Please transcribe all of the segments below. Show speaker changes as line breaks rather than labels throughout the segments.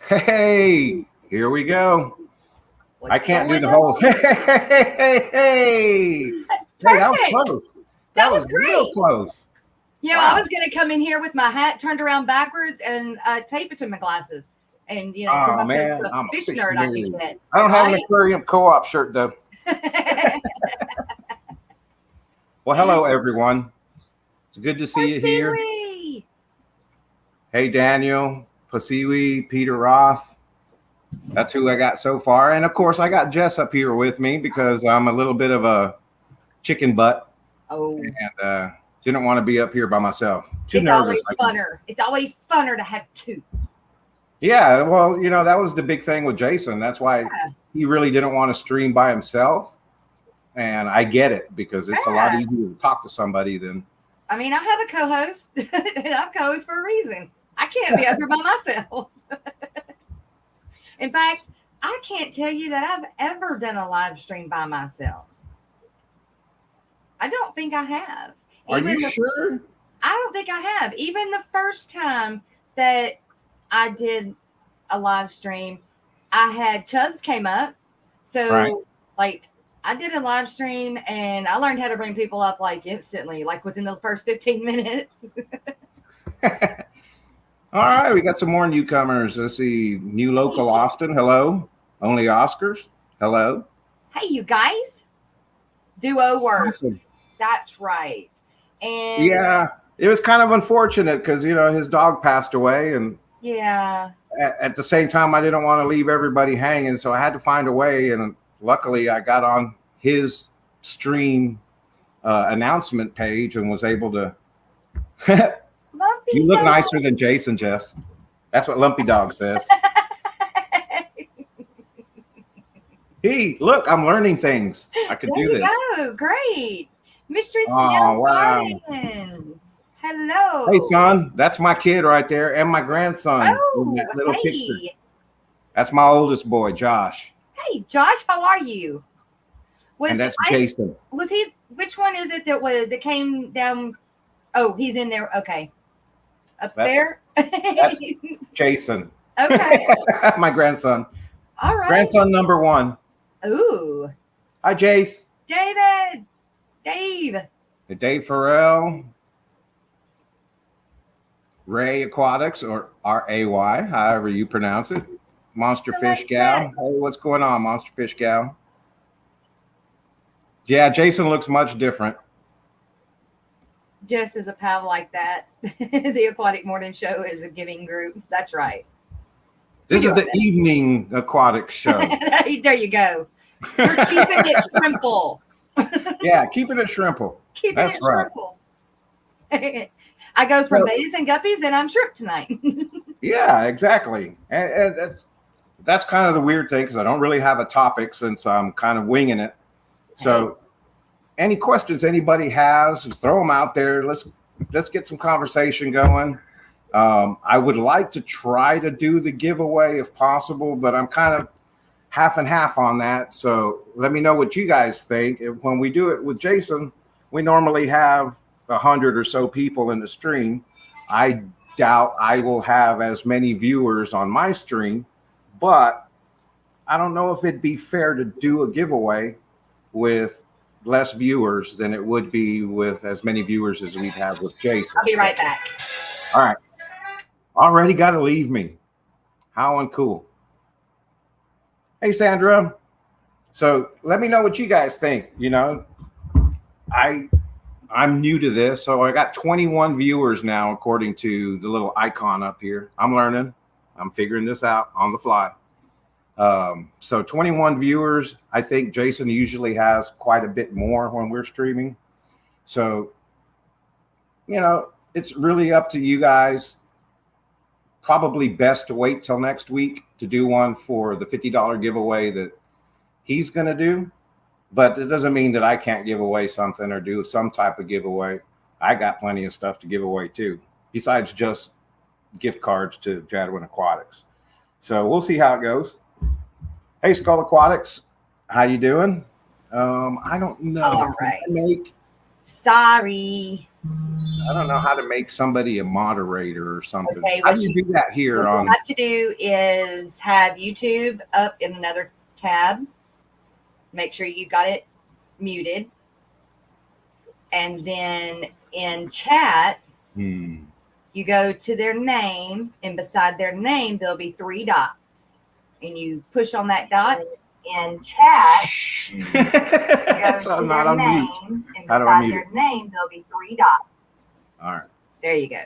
Hey, here we go. I
What's
can't do
going
the whole hey,
on?
hey, hey, hey, hey. Hey, that was
Perfect.
close.
That
That
was
was real
great.
close.
I
Wow.
was going to come in here with my hat turned around backwards and tape it to my glasses and, see
Oh
how close
man,
to a
I'm a
fish
fish
nerd I could
nerd.
get,
I don't have an
right?
aquarium co-op shirt though. Well, hello everyone. It's good to see you here.
Seaweed.
Hey, Daniel, Pasiwi, Peter Roth. That's who I got so far, and of course, I got Jess up here with me because I'm a little bit of a chicken butt
Oh,
and didn't want to be up here by myself. Too
it's
nervous.
always funner. It's always funner to have two.
Yeah, well, that was the big thing with Jason. That's why
Yeah.
he really didn't want to stream by himself. And I get it because it's a lot
Yeah.
easier to talk to somebody than.
I mean, I have a co-host. I'm co-host for a reason. I can't be up here by myself. In fact, I can't tell you that I've ever done a live stream by myself. I don't think I have.
Are you
Even the
sure?
I don't think I have. Even the first time that I did a live stream, I had Chubbs came up.
Right.
So like I did a live stream and I learned how to bring people up like instantly, like within the first 15 minutes.
All right, we got some more newcomers. Let's see. New local Austin. Hello. Only Oscars. Hello.
Hey, you guys, duo
Awesome.
works. That's right. And
Yeah, it was kind of unfortunate because his dog passed away, and
yeah,
at the same time, I didn't want to leave everybody hanging, so I had to find a way. And luckily, I got on his stream announcement page and was able to. You
Lumpy
look
dog.
nicer than Jason, Jess. That's what Lumpy Dog says. Hey, look, I'm learning things. I could
There
do
you
this.
go. Great. Mystery
Oh,
Snail
wow.
Gardens.
Hey,
Hello.
son, that's my kid right there and my grandson in
Oh,
that little picture.
hey.
That's my oldest boy, Josh.
Hey, Josh, how are you?
And
Was
that's
I
Jason.
was he which one is it that came down? Oh, he's in there. Okay. Up
That's
there?
that's Jason.
Okay.
My grandson.
All right.
Grandson number one.
Ooh.
Hi, Jace.
David. Dave.
Dave Farrell. Ray Aquatics, or RAY, however you pronounce it. Monster
I
Fish
like that.
Gal. Hey, what's going on, Monster Fish Gal? Yeah, Jason looks much different.
Just as a pal like that. The Aquatic Morning Show is a giving group. That's right. We
This
do
is
our
the evening aquatic show.
best. There you go. We're keeping it shrimple.
Yeah, keeping it shrimple.
Keeping
That's
it
right.
shrimple. I go from
So,
betas and guppies and I'm shrimp tonight.
yeah, exactly. And that's kind of the weird thing because I don't really have a topic since I'm kind of winging it.
Hey,
So, any questions anybody has, just throw them out there. Let's get some conversation going. I would like to try to do the giveaway if possible, but I'm kind of half and half on that. So let me know what you guys think. When we do it with Jason, we normally have 100 or so people in the stream. I doubt I will have as many viewers on my stream, but I don't know if it'd be fair to do a giveaway with less viewers than it would be with as many viewers as we'd have with Jason.
I'll be right back.
All right. Already got to leave me. How uncool. Hey, Sandra. So let me know what you guys think. I I'm new to this, so I got 21 viewers now, according to the little icon up here. I'm learning. I'm figuring this out on the fly. So 21 viewers. I think Jason usually has quite a bit more when we're streaming. So, it's really up to you guys. Probably best to wait till next week to do one for the $50 giveaway that he's going to do. But it doesn't mean that I can't give away something or do some type of giveaway. I got plenty of stuff to give away too, besides just gift cards to Jadwin Aquatics. So we'll see how it goes. Hey, Skull Aquatics, how you doing? I don't know.
All
Did
right.
I make
Sorry.
I don't know how to make somebody a moderator or something.
Okay,
How
what
do you
you,
do that here
what you
on?
have to do is have YouTube up in another tab. Make sure you got it muted. And then in chat, you go to their name, and beside their name, there'll be 3 dots. And you push on that dot in chat.
So I'm not on mute.
And
How do I
beside
mute
their
it?
name, there'll be 3 dots.
All right.
There you go.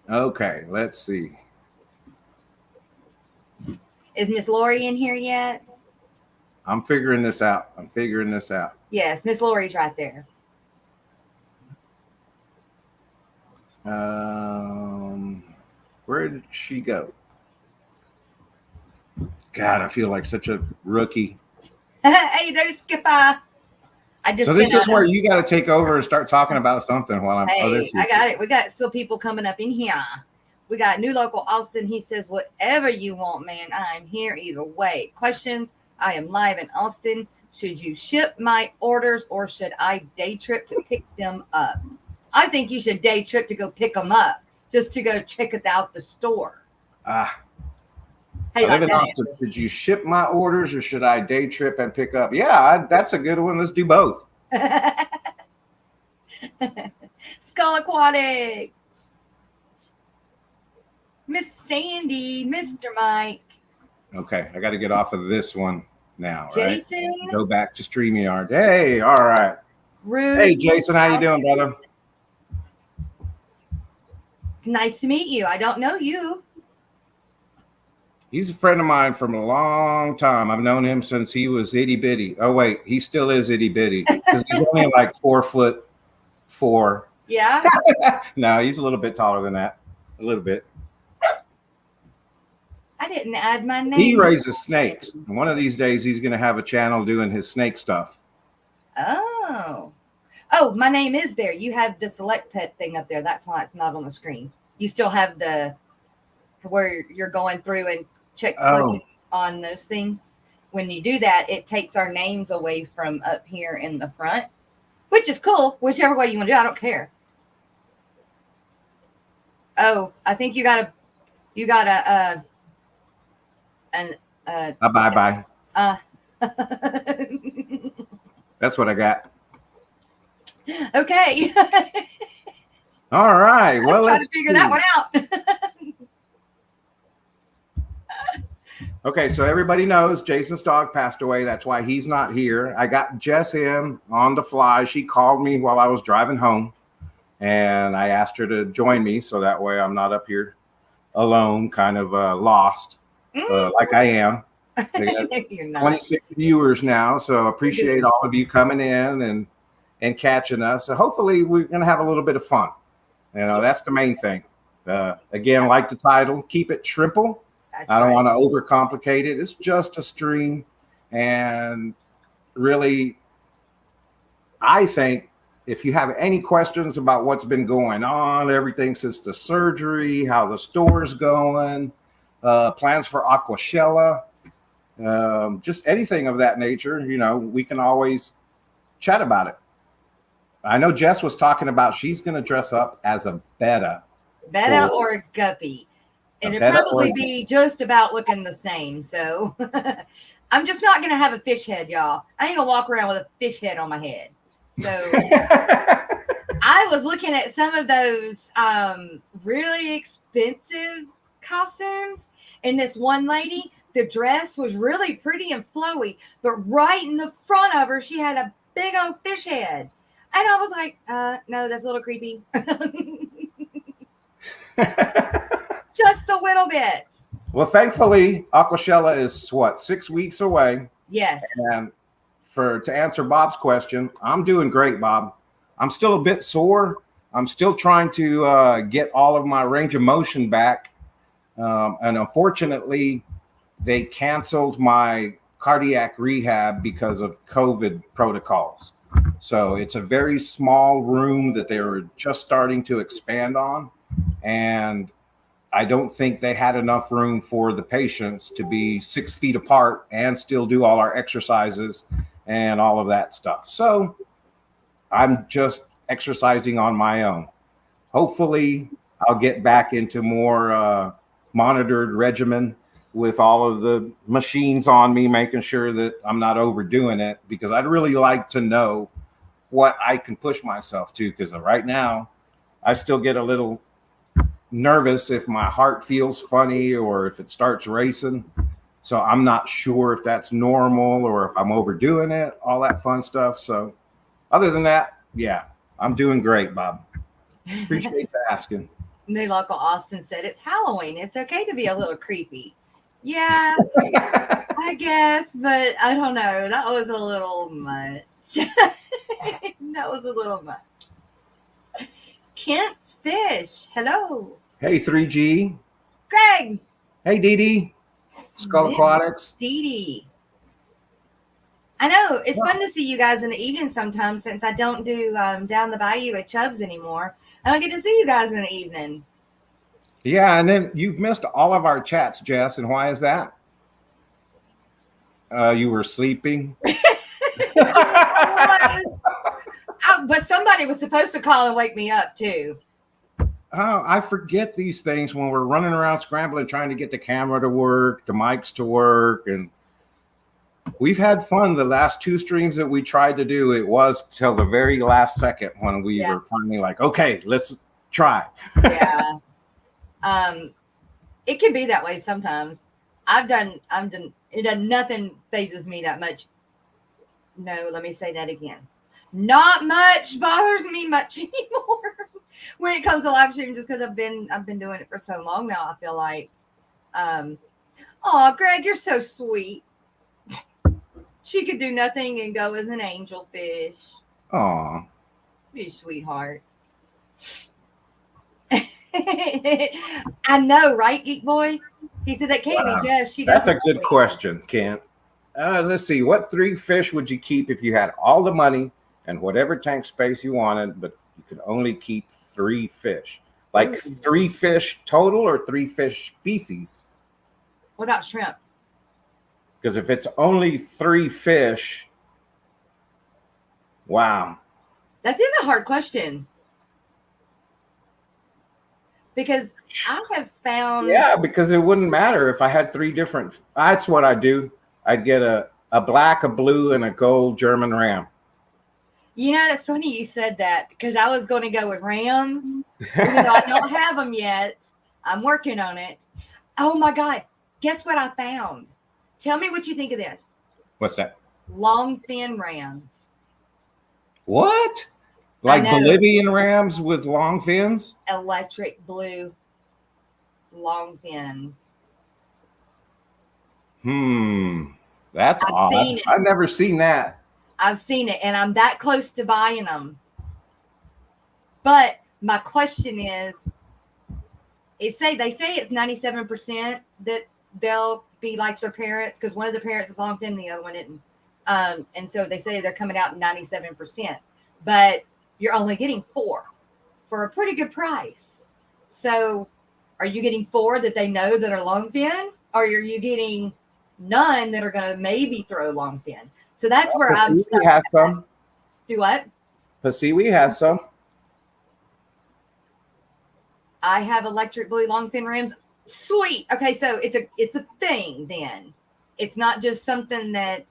Okay, let's see.
Is Miss Lori in here yet?
I'm figuring this out.
Yes, Miss Lori's right there.
Where did she go? God, I feel like such a rookie.
Hey, there's Skipper.
So this is where you got to take over and start talking about something while I'm.
Hey, I got it. We got still people coming up in here. We got new local Austin. He says, whatever you want, man. I'm here either way. Questions. I am live in Austin. Should you ship my orders or should I day trip to pick them up? I think you should day trip to go pick them up, just to go check it out the store.
I
Hey,
live in Austin. Should you ship my orders or should I day trip and pick up? Yeah, that's a good one. Let's do both.
Skull Aquatics. Miss Sandy, Mr. Mike.
Okay, I got to get off of this one now.
Jason.
Right? Go back to StreamYard. Hey, all right.
Ruth.
Hey, Jason, how you doing, brother?
Nice to meet you. I don't know you.
He's a friend of mine from a long time. I've known him since he was itty bitty. Oh wait, he still is itty bitty because he's only like 4'4".
Yeah.
No, he's a little bit taller than that. A little bit.
I didn't add my name.
He raises snakes. And one of these days, he's going to have a channel doing his snake stuff.
Oh, my name is there. You have the select pet thing up there. That's why it's not on the screen. You still have the where you're going through and clicking on those things. When you do that, it takes our names away from up here in the front, which is cool. Whichever way you want to do, I don't care. Oh, I think you got a
bye. That's what I got.
Okay.
All right. Well,
let's figure that one out.
Okay, so everybody knows Jason's dog passed away. That's why he's not here. I got Jess in on the fly. She called me while I was driving home, and I asked her to join me so that way I'm not up here alone, kind of lost, like I am.
You're not.
26 viewers now, so appreciate all of you coming in and catching us. So hopefully we're going to have a little bit of fun. You know, that's the main thing. Again, like the title, keep it Shrimple. I don't want to overcomplicate it. It's just a stream. And really, I think if you have any questions about what's been going on, everything since the surgery, how the store's going, plans for Aquashella, just anything of that nature, you know, we can always chat about it. I know Jess was talking about she's going to dress up as a betta.
Betta or guppy. And it'd probably be just about looking the same. So I'm just not going to have a fish head, y'all. I ain't going to walk around with a fish head on my head. So I was looking at some of those really expensive costumes. And this one lady, the dress was really pretty and flowy. But right in the front of her, she had a big old fish head. And I was like, no, that's a little creepy. Just a little bit.
Well, thankfully, Aquashella is 6 weeks away.
Yes.
And to answer Bob's question, I'm doing great, Bob. I'm still a bit sore. I'm still trying to get all of my range of motion back. And unfortunately, they canceled my cardiac rehab because of COVID protocols. So it's a very small room that they were just starting to expand on. And I don't think they had enough room for the patients to be 6 feet apart and still do all our exercises and all of that stuff. So I'm just exercising on my own. Hopefully, I'll get back into more monitored regimen with all of the machines on me, making sure that I'm not overdoing it, because I'd really like to know what I can push myself to. Because right now, I still get a little nervous if my heart feels funny or if it starts racing. So I'm not sure if that's normal or if I'm overdoing it, all that fun stuff. So other than that, yeah, I'm doing great, Bob. Appreciate you asking.
New Local Austin said it's Halloween. It's okay to be a little creepy. Yeah, I guess, but I don't know. That was a little much. That was a little much. Kent's Fish. Hello.
Hey, 3G.
Greg.
Hey, Dee Dee. Skull Aquatics.
Dee Dee. I know. It's fun to see you guys in the evening sometimes, since I don't do Down the Bayou at Chubb's anymore. I don't get to see you guys in the evening.
Yeah, and then you've missed all of our chats, Jess. And why is that? You were sleeping.
But somebody was supposed to call and wake me up too.
Oh, I forget these things when we're running around scrambling, trying to get the camera to work, the mics to work. And we've had fun the last 2 streams that we tried to do. It was till the very last second when we were finally like, okay, let's try.
Yeah. It can be that way sometimes. Nothing phases me that much. No, let me say that again. Not much bothers me much anymore when it comes to live streaming, just because I've been doing it for so long now. I feel like, oh, Greg, you're so sweet. She could do nothing and go as an angelfish.
Aw.
You sweetheart. I know, right, Geek Boy? He said that can't be Jess. She does.
That's a good question, Kent. Let's see. What 3 fish would you keep if you had all the money and whatever tank space you wanted, but you could only keep 3 fish? Like 3 fish total or 3 fish species?
What about shrimp?
Because if it's only 3 fish, wow.
That is a hard question. Because I have found...
Yeah, because it wouldn't matter if I had 3 different... That's what I do. I'd get a black, a blue, and a gold German ram.
You know, that's funny you said that, because I was going to go with rams. Even though I don't have them yet. I'm working on it. Oh, my God. Guess what I found? Tell me what you think of this.
What's that?
Long fin rams.
What? Like Bolivian rams with long fins?
Electric blue long fin.
That's odd. I've never seen that.
I've seen it, and I'm that close to buying them. But my question is, they say it's 97% that they'll be like their parents, because one of the parents is long fin, the other one isn't. And so they say they're coming out 97%. But you're only getting 4 for a pretty good price. So are you getting 4 that they know that are long fin, or are you getting none that are going to maybe throw long fin? So that's where I'm stuck.
We have some.
Do what?
Pasiwi has some.
I have electric blue long fin rams. Sweet. Okay, so it's a thing then. It's not just something that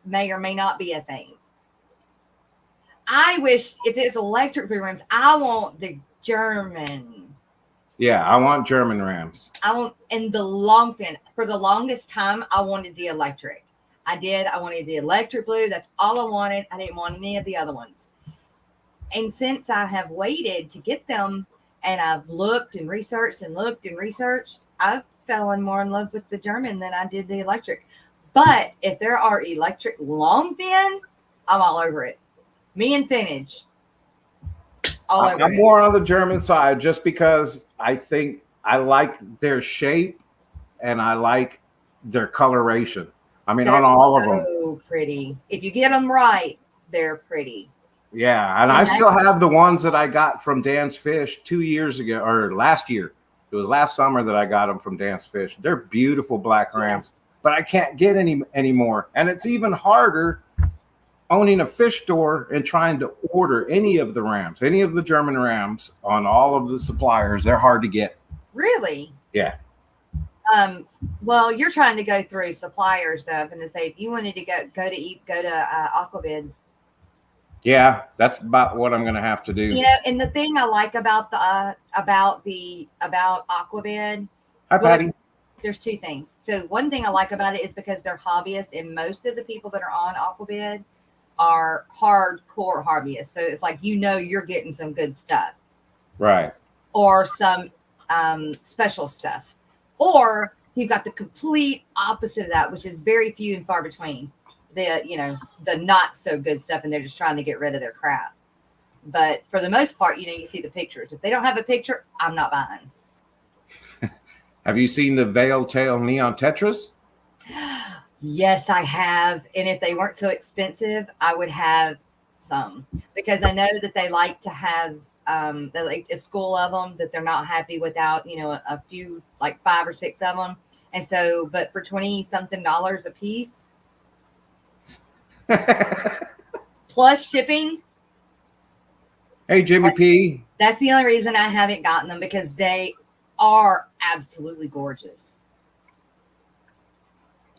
may or may not be a thing. I wish if it's electric blue rams, I want the German.
Yeah, I want German rams.
I want, and the long fin. For the longest time, I wanted the electric. I did. I wanted the electric blue. That's all I wanted. I didn't want any of the other ones. And since I have waited to get them, and I've looked and researched and looked and researched, I fell more in love with the German than I did the electric. But if there are electric long fin, I'm all over it. Me and Finnage.
I'm more on the German side just because I think I like their shape and I like their coloration. I mean, on all of them.
So pretty. If you get them right, they're pretty.
Yeah, and I still have the ones that I got from Dan's Fish 2 years ago, or last year. It was last summer that I got them from Dan's Fish. They're beautiful black rams, but I can't get any anymore. And it's even harder owning a fish store and trying to order any of the rams, any of the German rams on all of the suppliers. They're hard to get.
Really?
Yeah.
Well, you're trying to go through supplier stuff, and to say if you wanted to go to Aquavid.
Yeah, that's about what I'm going to have to do.
You know, and the thing I like about Aquavid,
Hi, Patty.
there's two things. So one thing I like about it is because they're hobbyists, and most of the people that are on Aquavid are hardcore hobbyists. So it's like, you're getting some good stuff,
Right?
or some special stuff, or you've got the complete opposite of that, which is very few and far between. The not so good stuff, and they're just trying to get rid of their crap. But for the most part, you see the pictures. If they don't have a picture, I'm not buying.
Have you seen the veil tail neon tetras?
Yes, I have. And if they weren't so expensive, I would have some, because I know that they like to have they like a school of them that they're not happy without, a few, like 5 or 6 of them. And so, but for $20-something a piece, plus shipping.
Hey, Jimmy P.
That's the only reason I haven't gotten them, because they are absolutely gorgeous.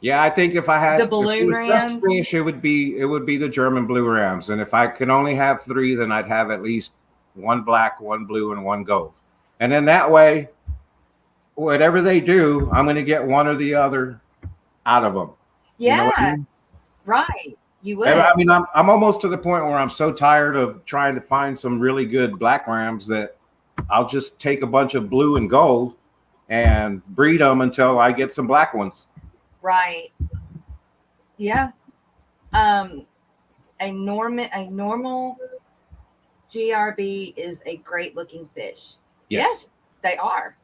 Yeah, I think if I had
the balloon rams,
fish, it would be the German blue rams. And if I could only have 3, then I'd have at least 1 black, 1 blue, and 1 gold. And then that way, whatever they do, I'm going to get one or the other out of them.
Yeah,
you know I mean?
Right. You would.
I mean, I'm almost to the point where I'm so tired of trying to find some really good black rams that I'll just take a bunch of blue and gold and breed them until I get some black ones.
Right. Yeah. A normal GRB is a great looking fish. Yes, they are.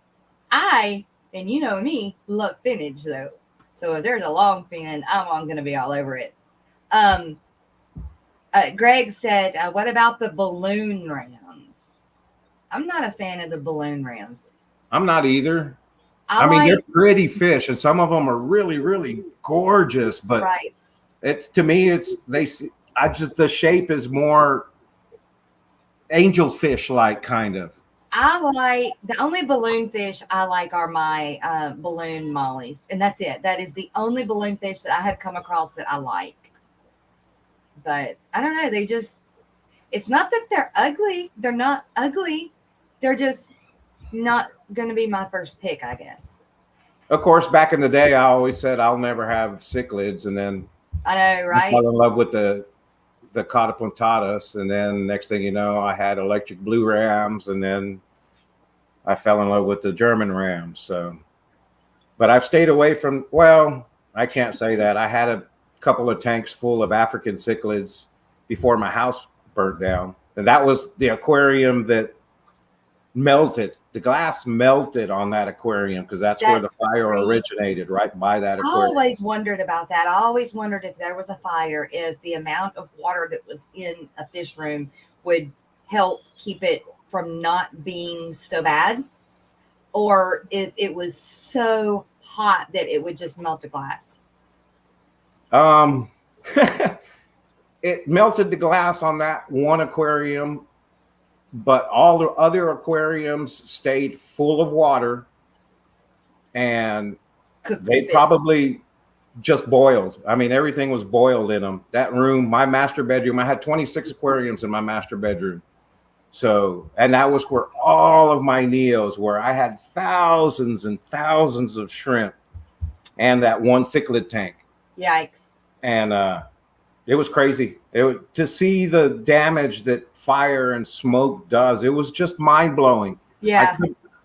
And you know me, love spinach though. So if there's a long fin, I'm going to be all over it. Greg said, what about the balloon rams? I'm not a fan of the balloon rams.
I'm not either. I mean, they're pretty fish, and some of them are really, really gorgeous. But
right.
The shape is more angelfish like kind of.
The only balloon fish I like are my balloon mollies, and that's it. That is the only balloon fish that I have come across that I like. But I don't know. It's not that they're ugly. They're not ugly. They're just not going to be my first pick, I guess.
Of course, back in the day, I always said I'll never have cichlids, and then
I know, right?
I fell in love with the catapuntatas, and then next thing you know, I had electric blue rams, and then I fell in love with the German rams. So, but I've stayed away from. Well, I can't say that. I had a couple of tanks full of African cichlids before my house burnt down, and that was the aquarium that melted. The glass melted on that aquarium because that's where the fire originated, right by that aquarium.
I always wondered about that. I always wondered if there was a fire, if the amount of water that was in a fish room would help keep it from not being so bad, or if it was so hot that it would just melt the glass.
It melted the glass on that one aquarium, but all the other aquariums stayed full of water, and they probably just boiled. I mean, everything was boiled in them. That room, my master bedroom, I had 26 aquariums in my master bedroom. So, and that was where all of my neos were. I had thousands and thousands of shrimp and that one cichlid tank.
Yikes.
And it was crazy. To see the damage that fire and smoke does, it was just mind-blowing.
Yeah.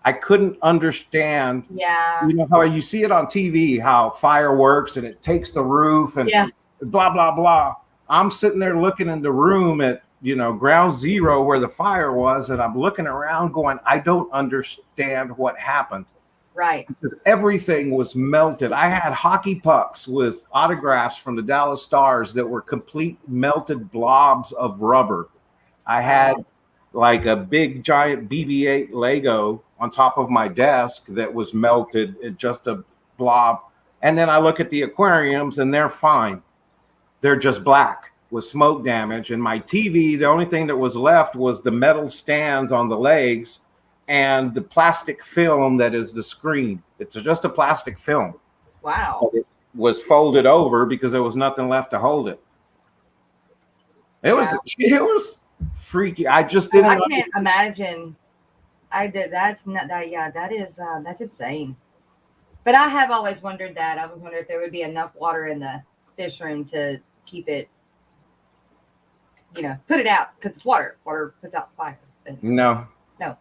I couldn't understand.
Yeah.
You know how you see it on TV, how fire works and it takes the roof and blah, blah, blah. I'm sitting there looking in the room at, ground zero where the fire was, and I'm looking around going, I don't understand what happened.
Right.
Because everything was melted. I had hockey pucks with autographs from the Dallas Stars that were complete melted blobs of rubber. I had like a big giant BB-8 Lego on top of my desk that was melted, just a blob. And then I look at the aquariums and they're fine. They're just black. was smoke damage, and my TV, the only thing that was left was the metal stands on the legs and the plastic film that is the screen. It's just a plastic film.
Wow.
But it was folded over because there was nothing left to hold it. It was freaky. I just didn't.
I can't imagine. I did. That's not that. Yeah, that's insane. But I have always wondered that. I was wondering if there would be enough water in the fish room to keep it, put it out, because it's water. Water puts out fire.
No.
No.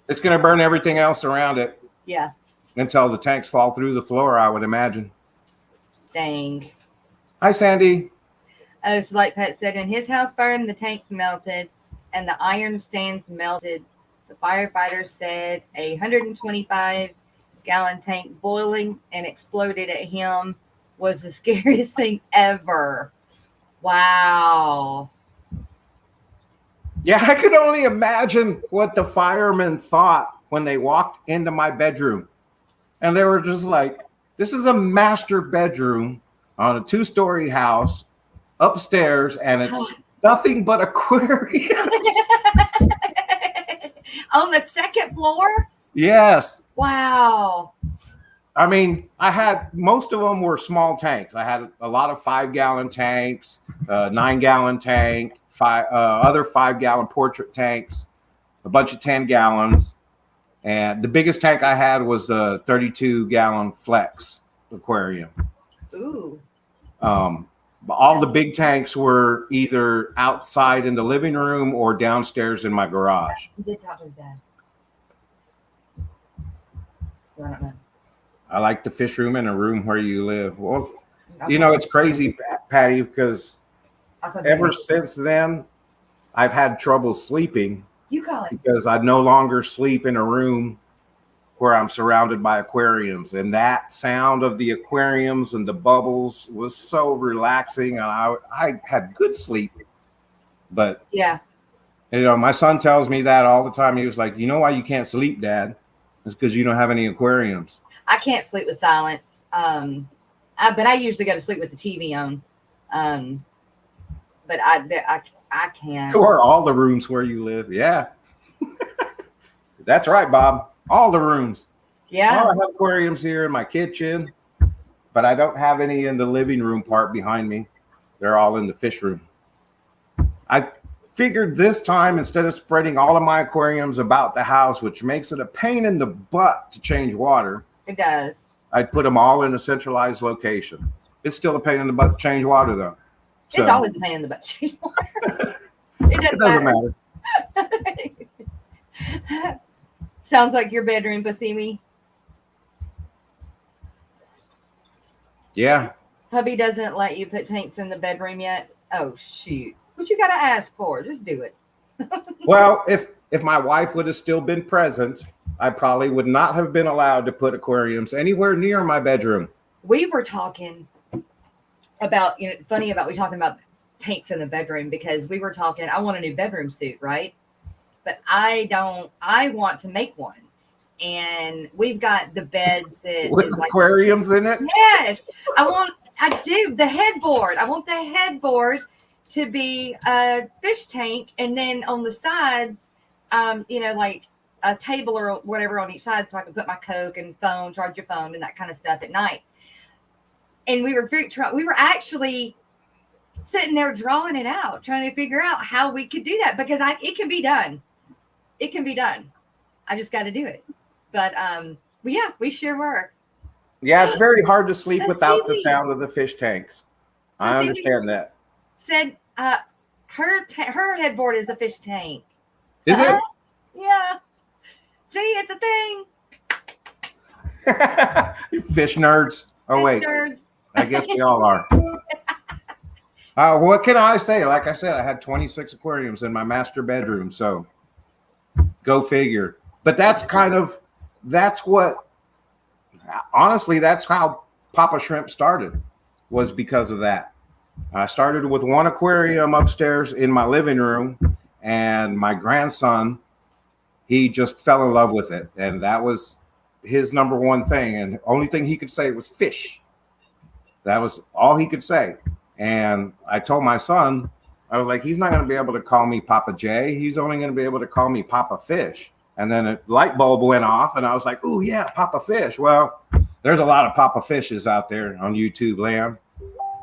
It's going to burn everything else around it.
Yeah.
Until the tanks fall through the floor, I would imagine.
Dang.
Hi, Sandy.
Oh, so like Pat said, when his house burned, the tanks melted and the iron stands melted. The firefighters said a 125-gallon tank boiling and exploded at him was the scariest thing ever. Wow.
Yeah, I could only imagine what the firemen thought when they walked into my bedroom. And they were just like, this is a master bedroom on a 2-story house upstairs, and it's nothing but aquarium.
On the second floor?
Yes.
Wow.
I mean, most of them were small tanks. I had a lot of 5-gallon tanks, 9-gallon tank, other 5-gallon portrait tanks, a bunch of 10 gallons. And the biggest tank I had was the 32-gallon Flex aquarium.
Ooh.
All the big tanks were either outside in the living room or downstairs in my garage.
He did talk to his dad. So I don't know.
I like the fish room and a room where you live. Well, it's crazy, Patty, because ever since then, I've had trouble sleeping.
You call it.
Because I no longer sleep in a room where I'm surrounded by aquariums. And that sound of the aquariums and the bubbles was so relaxing. And I had good sleep. But,
yeah,
my son tells me that all the time. He was like, you know why you can't sleep, Dad? It's because you don't have any aquariums.
I can't sleep with silence. But I usually go to sleep with the TV on. But I can't.
Or all the rooms where you live. Yeah. That's right, Bob. All the rooms.
Yeah.
I have aquariums here in my kitchen, but I don't have any in the living room part behind me. They're all in the fish room. I figured this time, instead of spreading all of my aquariums about the house, which makes it a pain in the butt to change water.
It does.
I'd put them all in a centralized location. It's still a pain in the butt to change water, though.
So, it's always a pain in the butt to change water. It doesn't matter. Sounds like your bedroom, Basimi.
Yeah.
Hubby doesn't let you put tanks in the bedroom yet. Oh, shoot. What you got to ask for? Just do it.
Well, if my wife would have still been present, I probably would not have been allowed to put aquariums anywhere near my bedroom.
We were talking about, we talking about tanks in the bedroom because we were talking, I want a new bedroom suit, right? But I want to make one. And we've got the beds that
with aquariums in it.
Yes. I do the headboard. I want the headboard to be a fish tank. And then on the sides, like a table or whatever on each side. So I can put my Coke and phone, charge your phone and that kind of stuff at night. And we were actually sitting there drawing it out, trying to figure out how we could do that because it can be done. It can be done. I just got to do it. But yeah, we sure were.
Yeah, it's very hard to sleep without the sound of the fish tanks. I understand that.
Said her headboard is a fish tank.
Is it?
Yeah. See, it's a thing.
Fish nerds. Oh, wait.
Nerds.
I guess we all are. What can I say? Like I said, I had 26 aquariums in my master bedroom. So go figure. But honestly, that's how Papa Shrimp started, was because of that. I started with one aquarium upstairs in my living room, and my grandson, he just fell in love with it. And that was his number one thing. And the only thing he could say was fish. That was all he could say. And I told my son, I was like, he's not going to be able to call me Papa J. He's only going to be able to call me Papa Fish. And then a light bulb went off, and I was like, oh, yeah, Papa Fish. Well, there's a lot of Papa Fishes out there on YouTube land,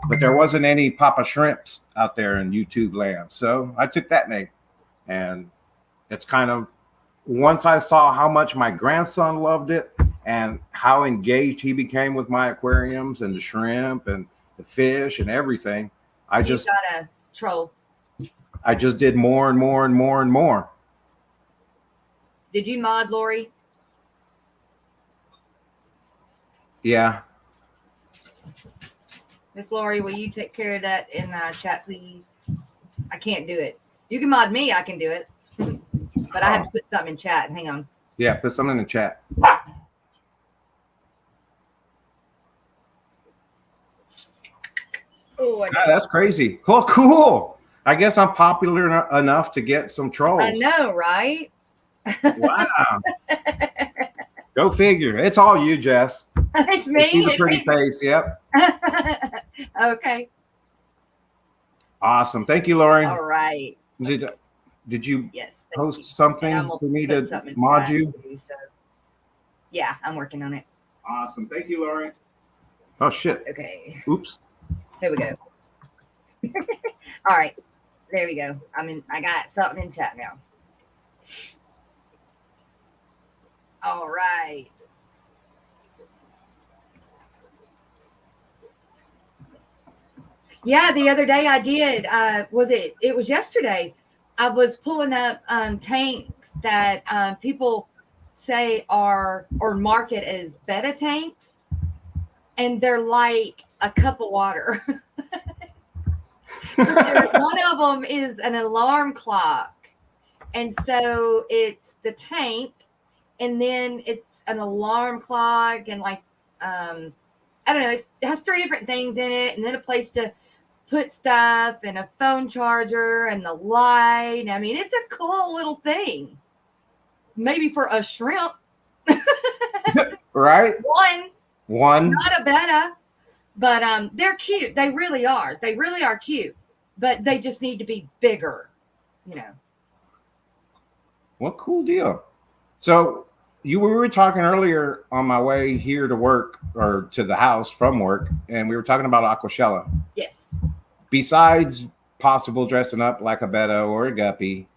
but there wasn't any Papa Shrimps out there in YouTube land. So I took that name. And it's kind of, once I saw how much my grandson loved it and how engaged he became with my aquariums and the shrimp and the fish and everything, I just
got a troll.
I just did more and more and more and more.
Did you mod Lori?
Yeah.
Miss Lori, will you take care of that in chat, please? I can't do it. You can mod me. I can do it. But I have to put something in chat. Hang on.
Yeah, put something in the chat.
Oh,
that's crazy. Well, cool. I guess I'm popular enough to get some trolls.
I know, right?
Wow. Go figure. It's all you, Jess.
It's me.
See the pretty face. Yep.
Okay.
Awesome. Thank you, Lori.
All right.
Did you
yes
post something for me to mod you?
So. Yeah, I'm working on it.
Awesome. Thank you, Lori. Oh shit.
Okay.
Oops.
Here we go. All right. There we go. I got something in chat now. All right. Yeah, the other day I did. It was yesterday. I was pulling up tanks that people say are or market as betta tanks, and they're like a cup of water. One of them is an alarm clock, and so it's the tank, and then it's an alarm clock, and like I don't know, it has 3 different things in it, and then a place to put stuff, and a phone charger, and the light. I mean, it's a cool little thing. Maybe for a shrimp,
right? One,
not a betta, but they're cute. They really are. They really are cute, but they just need to be bigger, you know.
What cool deal. So we were talking earlier on my way here to work or to the house from work, and we were talking about Aquashella.
Yes.
Besides possible dressing up like a betta or a guppy,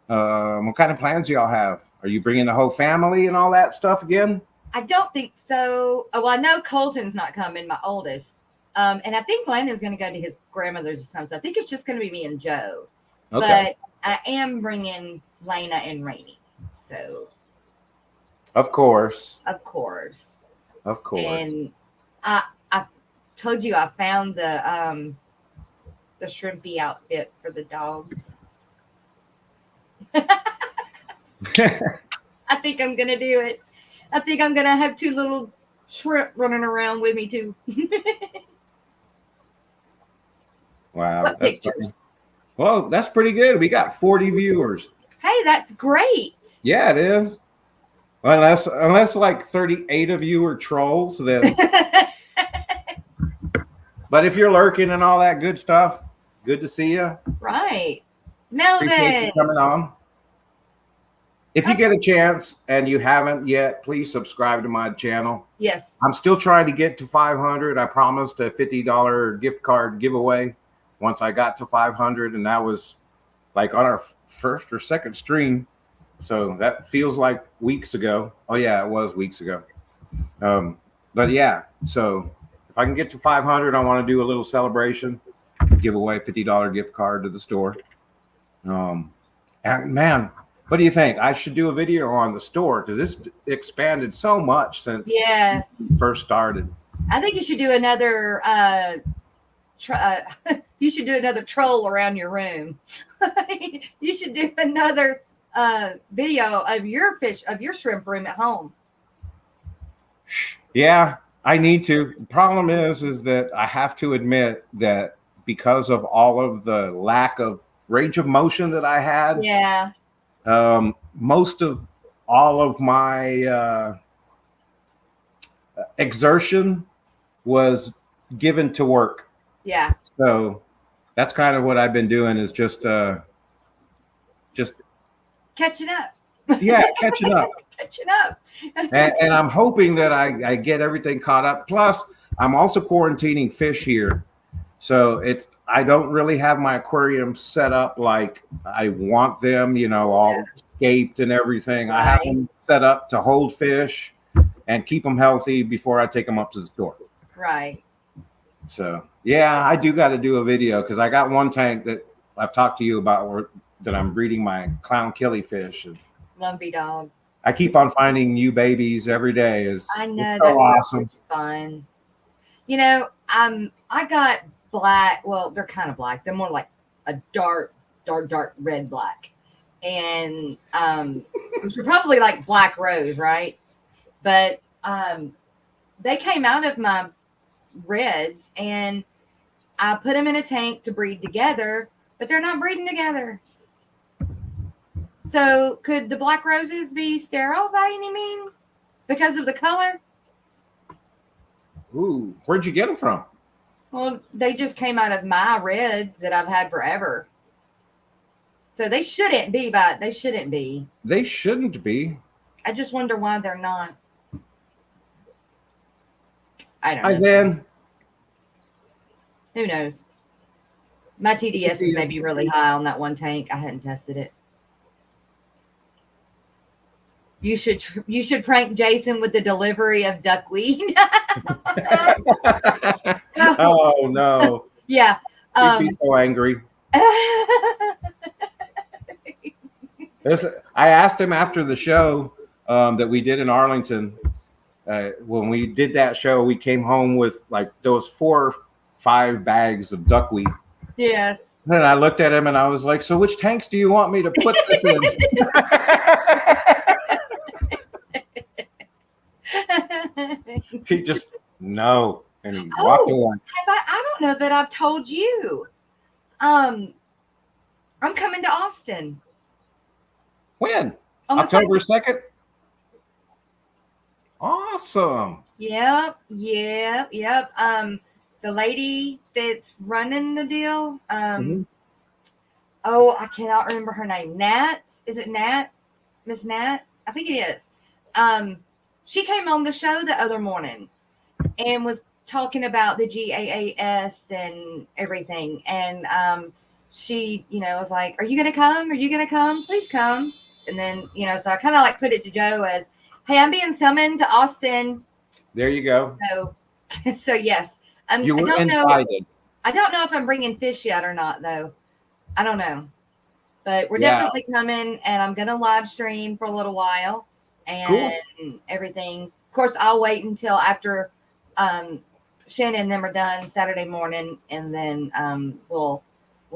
what kind of plans do y'all have? Are you bringing the whole family and all that stuff again?
I don't think so. Oh, well, I know Colton's not coming, my oldest. And I think Landon's going to go to his grandmother's or something. So I think it's just going to be me and Joe. Okay. But I am bringing Lena and Rainey. So.
Of course.
Of course.
Of course.
And I told you I found the shrimpy outfit for the dogs. I think I'm gonna do it. I think I'm gonna have 2 little shrimp running around with me too.
Wow. That's pictures. Well, that's pretty good. We got 40 viewers.
Hey, that's great.
Yeah, it is. Unless like 38 of you are trolls, then. But if you're lurking and all that good stuff, good to see you.
Right. Melvin.
Appreciate you coming on. If you get a chance and you haven't yet, please subscribe to my channel.
Yes.
I'm still trying to get to 500. I promised a $50 gift card giveaway once I got to 500, and that was like on our first or second stream. So that feels like weeks ago. Oh yeah, it was weeks ago. But yeah, so if I can get to 500, I want to do a little celebration, give away a $50 gift card to the store. And man, what do you think? I should do a video on the store because it's expanded so much since
yes
first started.
I think you should do another you should do another troll around your room. You should do another video of your shrimp room at home.
Yeah, I need to. The problem is that I have to admit that because of all of the lack of range of motion that I had.
Yeah.
Most of all of my exertion was given to work.
Yeah.
So that's kind of what I've been doing is just
Catching up.
yeah, catching up.
Catching up.
And I'm hoping that I get everything caught up. Plus, I'm also quarantining fish here. So I don't really have my aquarium set up like I want them, all escaped and everything. I have them set up to hold fish and keep them healthy before I take them up to the store.
Right.
So, yeah, I do got to do a video because I got one tank that I've talked to you about that I'm breeding my clown killifish. And
Lumpy dog.
I keep on finding new babies every day.
I know,
it's so
that's
awesome.
so fun. I got black. Well, they're kind of black. They're more like a dark red black, and which are probably like black rose, right? But they came out of my reds, and I put them in a tank to breed together, but they're not breeding together. So could the black roses be sterile by any means because of the color?
Ooh, where'd you get them from?
Well, they just came out of my reds that I've had forever. So they shouldn't be, but they shouldn't be.
They shouldn't be.
I just wonder why they're not. I don't know.
Hi, Zan.
Who knows? My TDS is maybe really high on that one tank. I hadn't tested it. You should prank Jason with the delivery of duckweed.
Oh no!
Yeah,
he'd be so angry. I asked him after the show that we did in Arlington. When we did that show, we came home with like those 4 or 5 bags of duckweed.
Yes.
And I looked at him and I was like, "So which tanks do you want me to put this in?" He just no, and he walked away.
I don't know that I've told you. I'm coming to Austin.
When? October 2nd? Awesome.
Yep. The lady that's running the deal. Oh, I cannot remember her name. Nat? Is it Nat? Miss Nat? I think it is. She came on the show the other morning and was talking about the GAAS and everything. And she, was like, "Are you going to come? Are you going to come? Please come." And then, so I kind of like put it to Joe as, "Hey, I'm being summoned to Austin."
There you go.
So yes.
You were invited.
I don't know if I'm bringing fish yet or not, though. I don't know. But we're definitely coming, and I'm going to live stream for a little while. And everything. Of course, I'll wait until after Shannon and them are done Saturday morning, and then we'll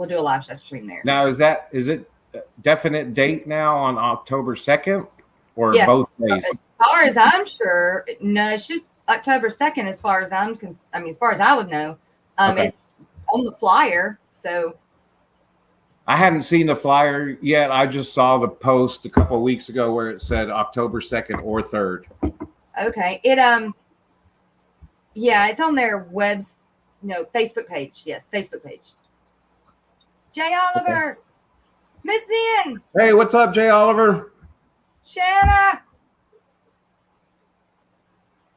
do a live stream there.
Now, is it a definite date now on October 2nd, or both days?
As far as I'm sure, no, it's just October 2nd. As far as as far as I would know, it's on the flyer. So.
I hadn't seen the flyer yet. I just saw the post a couple of weeks ago where it said October 2nd or 3rd.
Okay. It's on their Facebook page. Yes, Facebook page. Jay Oliver. Miss Ian.
Hey, what's up, Jay Oliver?
Shanna.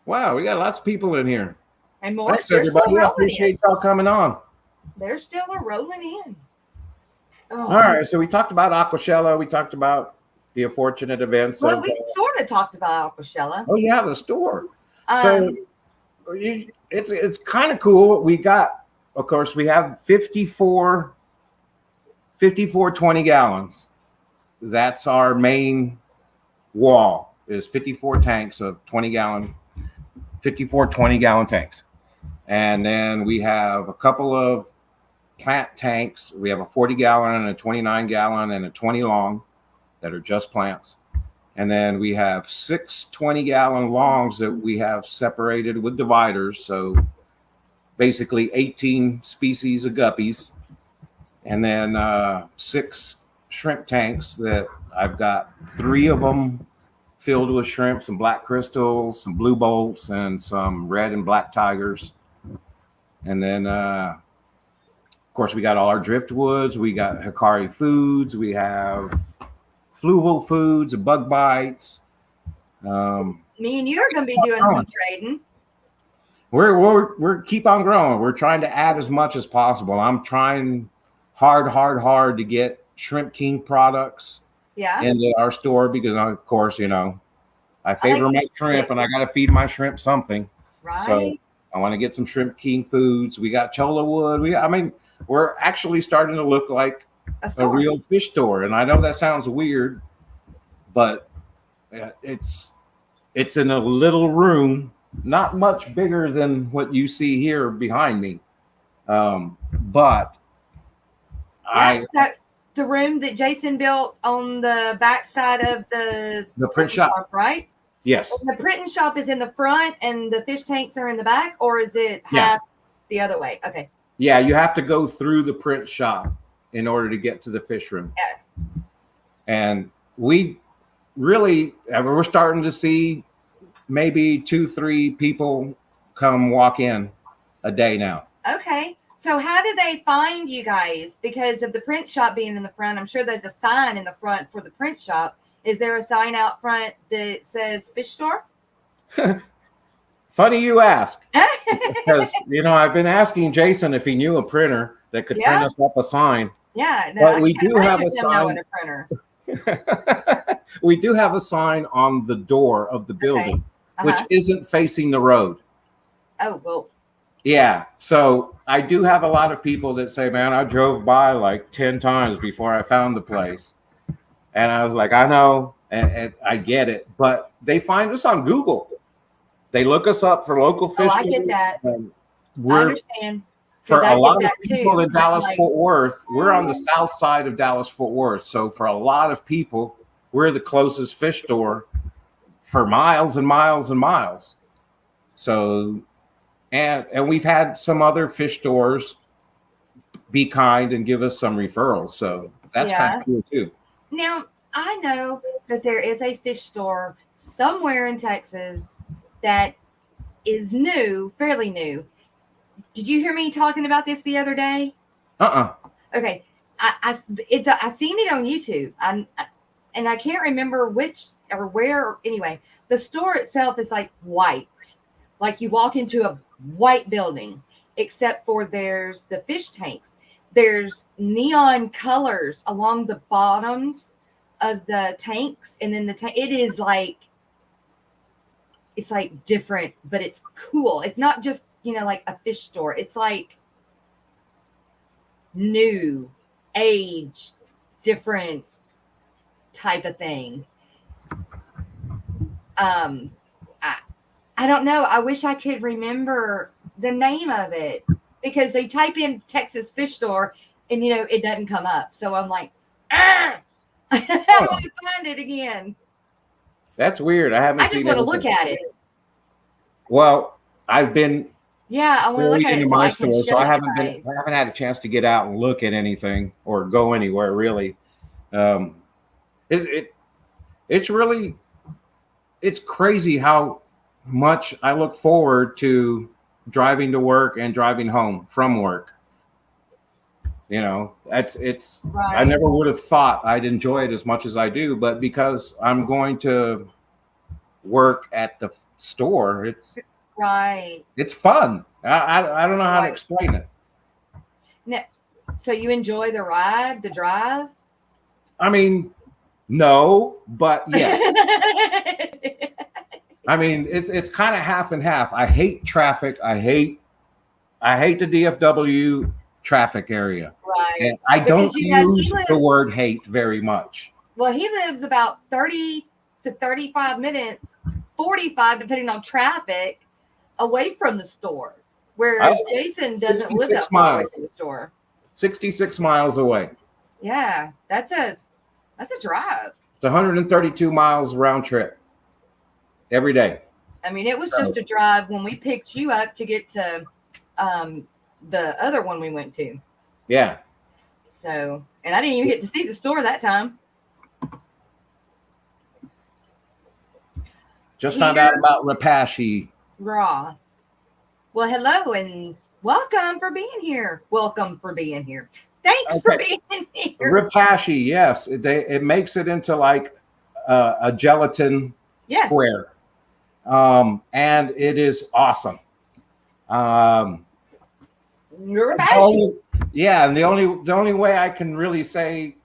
Wow, we got lots of people in here.
And more.
Thanks, everybody. I appreciate y'all coming on.
They're still rolling in. Oh.
All right, so we talked about Aquashella. We talked about the unfortunate events.
Well, we sort of talked about Aquashella.
Oh yeah, the store. So it's kind of cool. We got, of course, we have 54 20 gallons. That's our main wall. Is 54 tanks of 54 20-gallon tanks, and then we have a couple of plant tanks. We have a 40-gallon and a 29-gallon and a 20 long that are just plants. And then we have 6 20-gallon longs that we have separated with dividers. So basically 18 species of guppies. And then 6 shrimp tanks that I've got 3 of them filled with shrimp, some black crystals, some blue bolts, and some red and black tigers. And then Of course, we got all our driftwoods. We got Hikari foods. We have fluval foods, bug bites.
Me and you are going to be doing some trading.
We're keep on growing. We're trying to add as much as possible. I'm trying hard to get Shrimp King products into our store because, of course, I favor my shrimp and I got to feed my shrimp something.
Right.
So I want to get some Shrimp King foods. We got Chola Wood. We're actually starting to look like a real fish store. And I know that sounds weird, but it's in a little room, not much bigger than what you see here behind me. But
so the room that Jason built on the back side of the
print shop,
right?
Yes.
And the printing shop is in the front and the fish tanks are in the back, or is it half the other way? Okay.
Yeah, you have to go through the print shop in order to get to the fish room.
Yeah.
And we're starting to see maybe 2-3 people come walk in a day now.
Okay. So how do they find you guys? Because of the print shop being in the front, I'm sure there's a sign in the front for the print shop. Is there a sign out front that says fish store?
Funny you ask. Because, I've been asking Jason if he knew a printer that could print us up a sign.
Yeah. No,
but we do have a sign.
A printer.
We do have a sign on the door of the building, which isn't facing the road.
Oh, well.
Yeah. So I do have a lot of people that say, man, I drove by like 10 times before I found the place. And I was like, I know, and I get it. But they find us on Google. They look us up for local fish.
I get that. I understand.
For a lot of people in Dallas-Fort Worth, we're on the south side of Dallas-Fort Worth. So for a lot of people, we're the closest fish store for miles and miles and miles. So, and we've had some other fish stores be kind and give us some referrals. So that's kind of cool too.
Now, I know that there is a fish store somewhere in Texas that is new, fairly new. Did you hear me talking about this the other day? Okay. I seen it on YouTube. And I can't remember which or where. Anyway, the store itself is like white. Like you walk into a white building, except for there's the fish tanks. There's neon colors along the bottoms of the tanks. And then it is like, it's like different, but it's cool. It's not just, like a fish store. It's like new age, different type of thing. I don't know. I wish I could remember the name of it because they type in Texas fish store and, it doesn't come up. So I'm like, how do I find it again?
That's weird. I just
want to look at it.
Well, I've been
I want to look at it
my store, so I haven't had a chance to get out and look at anything or go anywhere really. It's really crazy how much I look forward to driving to work and driving home from work. It's right. I never would have thought I'd enjoy it as much as I do, but because I'm going to work at the store, it's fun. I don't know how to explain it.
Now, so you enjoy the drive?
I mean, no, but yes. I mean, it's kind of half and half. I hate traffic. I hate the DFW traffic area.
Right.
And I don't use the word hate very much.
Well, he lives about 30 to 35 minutes, 45, depending on traffic, away from the store. Whereas Jason doesn't live that far away from the store.
66 miles away.
Yeah, that's a drive.
It's 132 miles round trip every day.
I mean, it was just a drive when we picked you up to get to the other one we went to.
Yeah.
So, and I didn't even get to see the store that time.
Just found out about Rapashi.
Raw. Well, hello, and Welcome for being here. Welcome for being here. Thanks for being here.
Ripashi, yes. It makes it into like a gelatin square. And it is awesome.
Ripashi.
And the only way I can really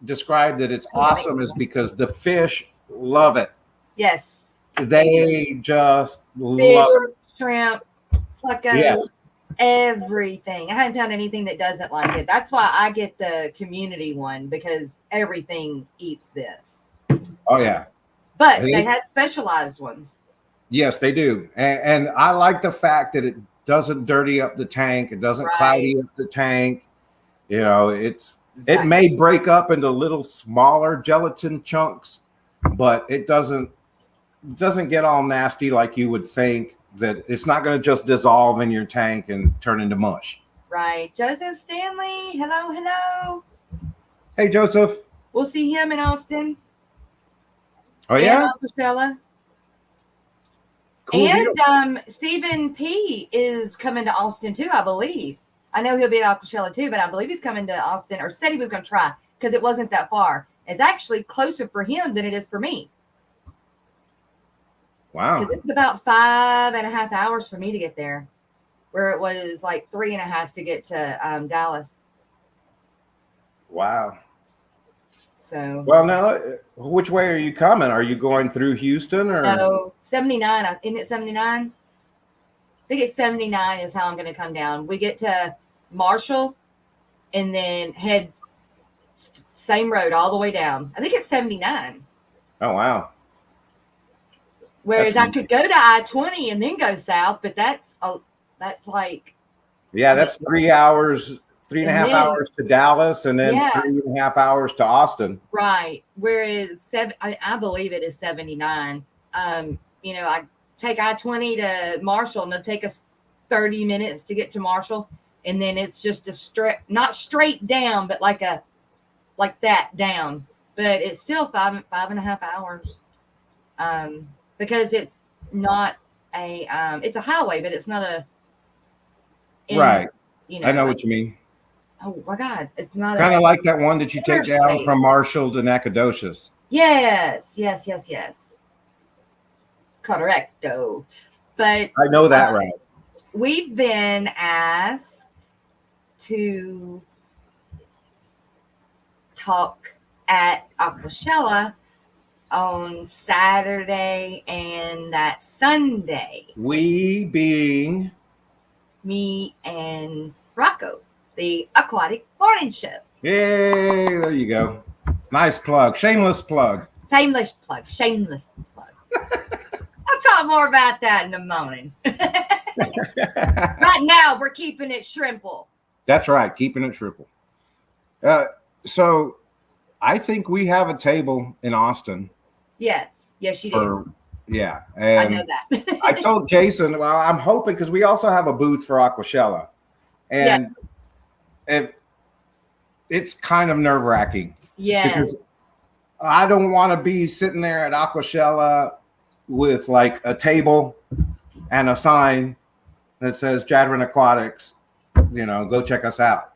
describe that it's awesome is because the fish love it.
Yes.
They just
Fish,
love it.
Shrimp, Pluckos, everything. I haven't found anything that doesn't like it. That's why I get the community one, because everything eats this.
Oh yeah.
But they have specialized ones.
Yes, they do. And I like the fact that it doesn't dirty up the tank. It doesn't cloudy up the tank. You know, it may break up into little smaller gelatin chunks, but it doesn't get all nasty like you would think. That it's not going to just dissolve in your tank and turn into mush.
Right. Joseph Stanley. Hello, hello.
Hey, Joseph.
We'll see him in Austin.
Oh, yeah?
Aquashella.
Cool
and Stephen P. is coming to Austin, too, I believe. I know he'll be at Aquashella, too, but I believe he's coming to Austin, or said he was going to try, because it wasn't that far. It's actually closer for him than it is for me.
Wow.
Because it's about 5.5 hours for me to get there, where it was like 3.5 to get to Dallas.
Wow.
So.
Well, now, which way are you coming? Are you going through Houston or?
No, 79. Isn't it 79? I think it's 79 is how I'm going to come down. We get to Marshall and then head same road all the way down. I think it's 79.
Oh, wow.
Whereas I could go to I-20 and then go south, but that's like.
Yeah, that's 3 hours, 3.5 hours to Dallas, and then 3.5 hours to Austin.
Right. Whereas I believe it is 79. You know, I take I-20 to Marshall, and it'll take us 30 minutes to get to Marshall, and then it's just a straight, not straight down, but like that down. But it's still 5.5 hours. Because it's not it's a highway, but it's not right. You know,
I know what you mean.
Oh my God, it's not
kind of like that one that you take down from Marshall to Nacogdoches.
Yes. Correcto. But
I know that right.
We've been asked to talk at Aquashella on Saturday and that Sunday.
We being
me and Rocco, the Aquatic Morning Show.
Yay, there you go. Nice plug. Shameless plug.
Shameless plug. I'll talk more about that in the morning. Right now, we're keeping it shrimple.
That's right. Keeping it shrimple. So I think we have a table in Austin.
Yes, you do.
Yeah.
And I know that.
I told Jason, well, I'm hoping, because we also have a booth for Aquashella. And it's kind of nerve-wracking.
Yeah.
Because I don't want to be sitting there at Aquashella with like a table and a sign that says Jadron Aquatics, you know, go check us out.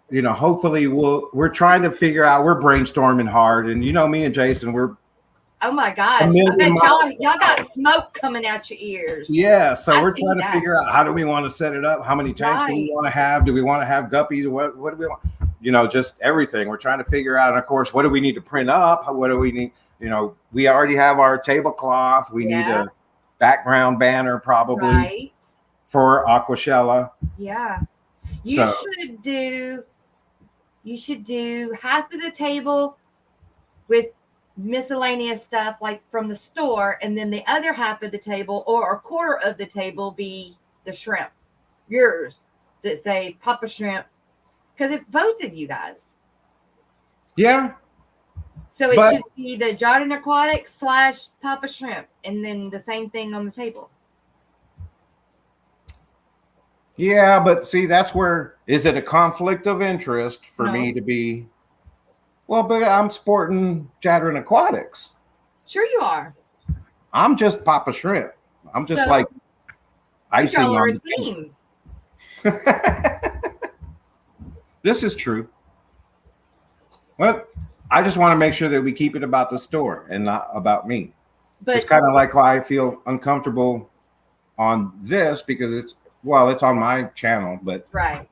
You know, hopefully we're trying to figure out, we're brainstorming hard. And you know, me and Jason, we're
oh my gosh. I bet y'all got smoke coming out your ears.
Yeah. So we're trying to figure out, how do we want to set it up? How many tanks do we want to have? Do we want to have guppies? What do we want? You know, just everything. We're trying to figure out. And of course, what do we need to print up? What do we need? You know, we already have our tablecloth. We need a background banner probably for Aquashella.
Yeah. You should do half of the table with miscellaneous stuff like from the store, and then the other half of the table or a quarter of the table be the shrimp, yours, that say Papa Shrimp, because it's both of you guys.
Yeah.
So it should be the Jardin Aquatics / Papa Shrimp, and then the same thing on the table.
Yeah, but see, that's where, is it a conflict of interest for me to be? Well, but I'm sporting Jadron Aquatics.
Sure you are.
I'm just Papa Shrimp. I'm just like icing on the team. This is true. Well, I just want to make sure that we keep it about the store and not about me. It's
But
kind of like why I feel uncomfortable on this because it's on my channel, but
right.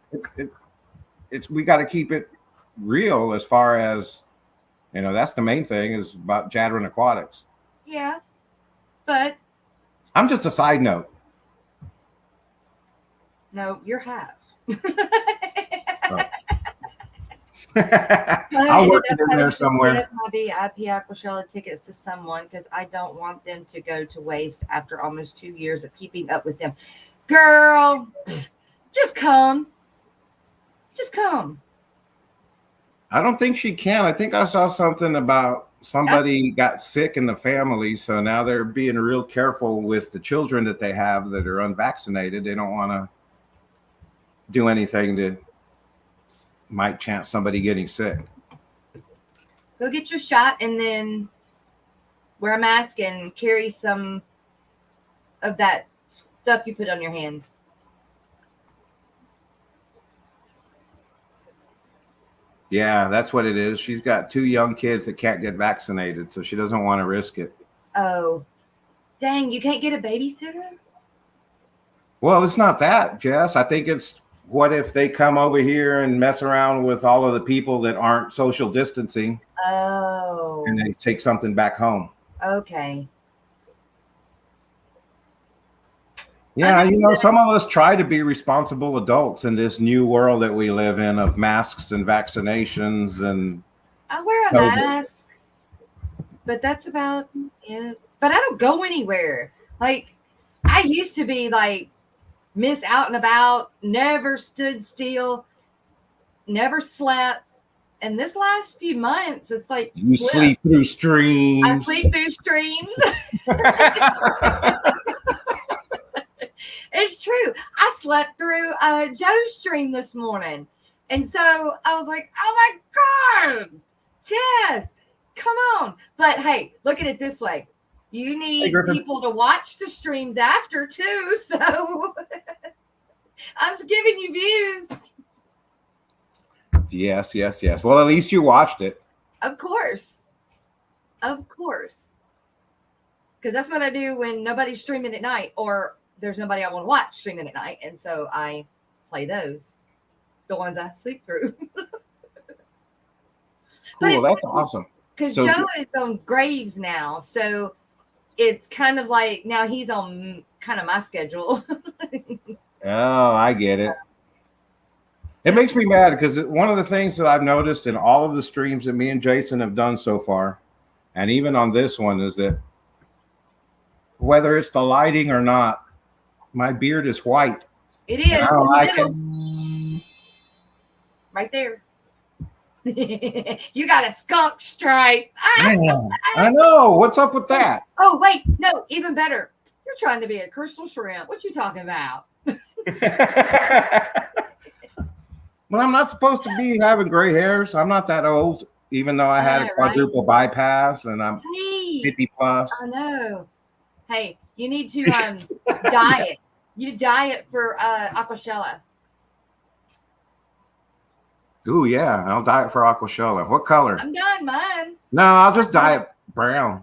it's we got to keep it real as far as that's the main thing is about Jadron Aquatics.
Yeah. But
I'm just a side note.
no, you're half.
Oh. I'll work it in there somewhere.
My VIP Aquashella tickets to someone because I don't want them to go to waste after almost 2 years of keeping up with them. Girl, just come. Just come.
I don't think she can. I think I saw something about somebody got sick in the family, so now they're being real careful with the children that they have that are unvaccinated. They don't want to do anything that might chance somebody getting sick.
Go get your shot and then wear a mask and carry some of that stuff you put on your hands.
Yeah, that's what it is. She's got 2 young kids that can't get vaccinated, so she doesn't want to risk it.
Oh, dang, you can't get a babysitter?
Well, it's not that, Jess. I think it's what if they come over here and mess around with all of the people that aren't social distancing?
Oh.
And they take something back home.
Okay.
Yeah, some of us try to be responsible adults in this new world that we live in of masks and vaccinations and
I wear a mask, but that's about it. But I don't go anywhere. Like, I used to be like Miss Out and About, never stood still, never slept. And this last few months, it's like
you sleep through streams.
I sleep through streams. It's true. I slept through Joe's stream this morning. And so I was like, oh my God, Jess, come on. But hey, look at it this way. You need people to watch the streams after too. So I'm giving you views.
Yes. Well, at least you watched it.
Of course. Because that's what I do when nobody's streaming at night or there's nobody I want to watch streaming at night. And so I play those, the ones I sleep through.
Cool, that's awesome.
Because Joe is on Graves now. So it's kind of like now he's on kind of my schedule.
Oh, I get it. It makes me mad because one of the things that I've noticed in all of the streams that me and Jason have done so far, and even on this one, is that whether it's the lighting or not, my beard is white.
It is.
I don't like it.
Right there. You got a skunk stripe.
I know. What's up with that?
Oh, wait. No, even better. You're trying to be a crystal shrimp. What you talking about?
Well, I'm not supposed to be having gray hairs. I'm not that old, even though I had a quadruple bypass and I'm 50 plus.
I know. Hey, you need to diet. You diet for Aquashella.
Ooh, yeah. I'll diet for Aquashella. What color?
I'm done mine.
No, I'll just diet brown.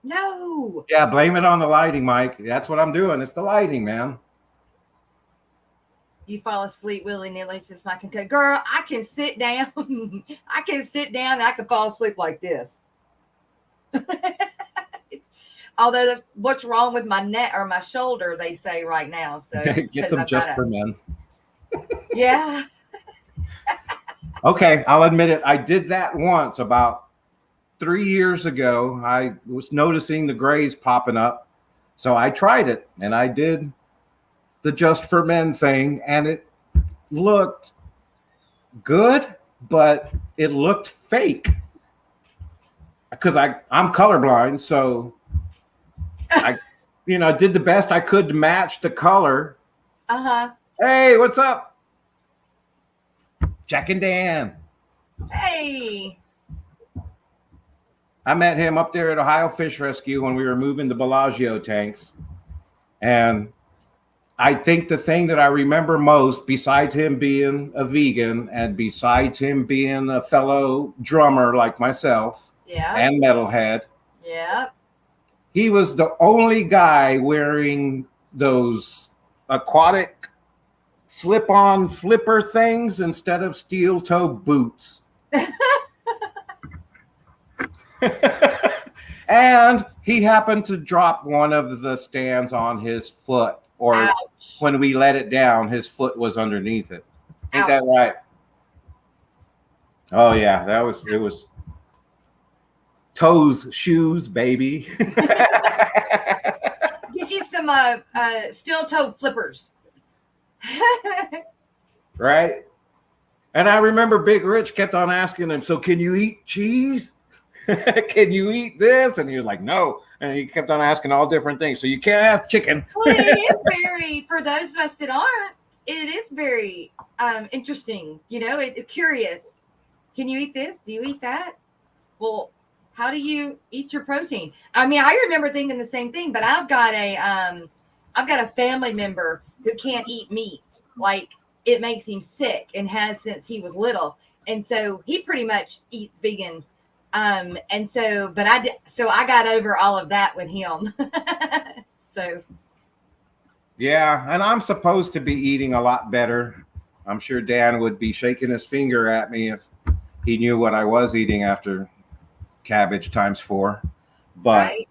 No.
Yeah, blame it on the lighting, Mike. That's what I'm doing. It's the lighting, man.
You fall asleep willy-nilly since my concussion. Girl, I can sit down. I can sit down and I can fall asleep like this. Although that's what's wrong with my neck or my shoulder, they say right now. So
get some just for men.
Yeah.
Okay, I'll admit it. I did that once about 3 years ago. I was noticing the grays popping up. So I tried it and I did the just for men thing and it looked good, but it looked fake because I'm colorblind. So I did the best I could to match the color.
Uh-huh.
Hey, what's up? Jack and Dan.
Hey.
I met him up there at Ohio Fish Rescue when we were moving the Bellagio tanks. And I think the thing that I remember most, besides him being a vegan and besides him being a fellow drummer like myself
Yeah.
and metalhead,
Yeah.
he was the only guy wearing those aquatic slip-on flipper things instead of steel-toe boots. And he happened to drop one of the stands on his foot, or
Ouch.
when we let it down, his foot was underneath it. Ain't
Ouch.
that right? Oh yeah, it was toes, shoes, baby.
Get you some steel-toe flippers.
Right? And I remember Big Rich kept on asking him, so can you eat cheese? Can you eat this? And he was like, no. And he kept on asking all different things. So you can't have chicken.
Well, it is very, for those of us that aren't, it is very interesting. You know, curious. Can you eat this? Do you eat that? Well, how do you eat your protein? I mean, I remember thinking the same thing, but I've got a family member who can't eat meat. Like, it makes him sick and has since he was little. And so he pretty much eats vegan. And so, but I got over all of that with him. So.
Yeah. And I'm supposed to be eating a lot better. I'm sure Dan would be shaking his finger at me if he knew what I was eating after cabbage times 4. But,
right.